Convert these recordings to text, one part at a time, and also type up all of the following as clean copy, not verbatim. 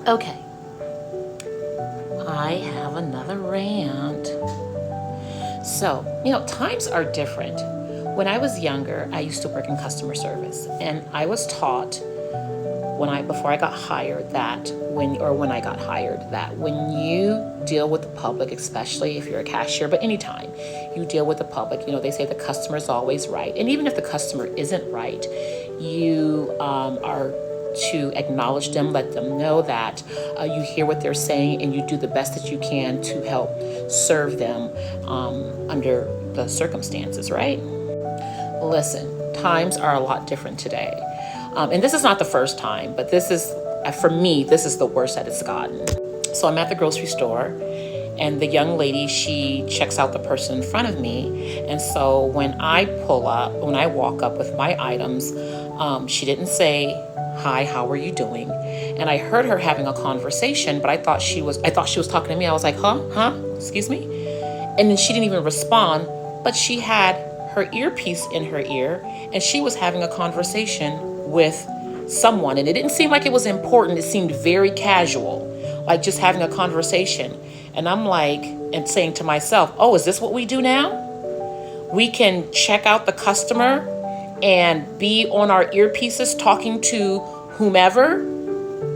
Okay, I have another rant. So, times are different. When I was younger, I used to work in customer service, and I was taught before I got hired when I got hired that when you deal with the public, especially if you're a cashier, but anytime you deal with the public, they say the customer is always right. And even if the customer isn't right, you are to acknowledge them, let them know that you hear what they're saying and you do the best that you can to help serve them under the circumstances, right? Listen, times are a lot different today. And this is not the first time, but for me, this is the worst that it's gotten. So I'm at the grocery store, and the young lady, she checks out the person in front of me. And so when I walk up with my items, she didn't say, "Hi, how are you doing?" And I heard her having a conversation, but I thought she was talking to me. I was like, huh, excuse me? And then she didn't even respond, but she had her earpiece in her ear, and she was having a conversation with someone, and it didn't seem like it was important. It seemed very casual, like just having a conversation. And I'm like, and saying to myself, oh, is this what we do now? We can check out the customer and be on our earpieces talking to whomever?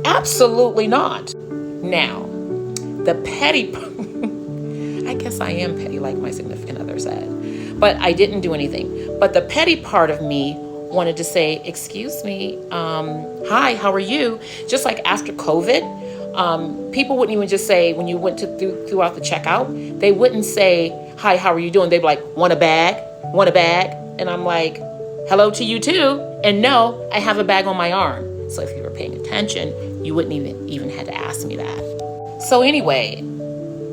Absolutely not. Now, the petty, I guess I am petty like my significant other said, but I didn't do anything. But the petty part of me wanted to say, excuse me, hi, how are you? Just like after COVID, people wouldn't even just say, when you went throughout the checkout, they wouldn't say, hi, how are you doing? They'd be like, want a bag? Want a bag? And I'm like, hello to you too. And no, I have a bag on my arm. So if you were paying attention, you wouldn't even had to ask me that. So anyway,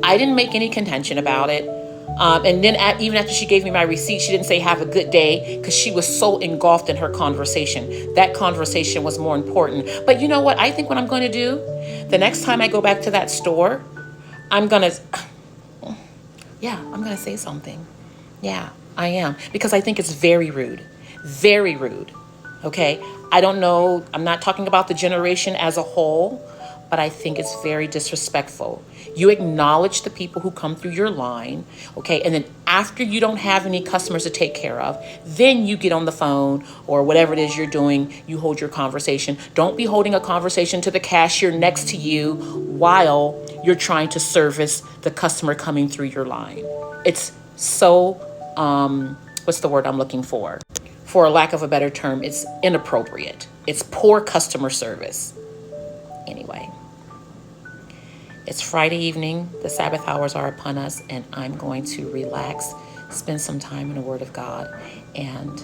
I didn't make any contention about it. And then even after she gave me my receipt, she didn't say have a good day because she was so engulfed in her conversation. That conversation was more important. But you know what? I think what I'm going to do, the next time I go back to that store, I'm going to say something. Yeah, I am. Because I think it's very rude. Very rude. Okay? I don't know. I'm not talking about the generation as a whole, but I think it's very disrespectful. You acknowledge the people who come through your line, okay? And then after you don't have any customers to take care of, then you get on the phone or whatever it is you're doing, you hold your conversation. Don't be holding a conversation to the cashier next to you while you're trying to service the customer coming through your line. It's so, what's the word I'm looking for? For lack of a better term, it's inappropriate. It's poor customer service. Anyway, it's Friday evening. The Sabbath hours are upon us, and I'm going to relax, spend some time in the Word of God, and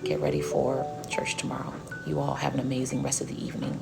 get ready for church tomorrow. You all have an amazing rest of the evening.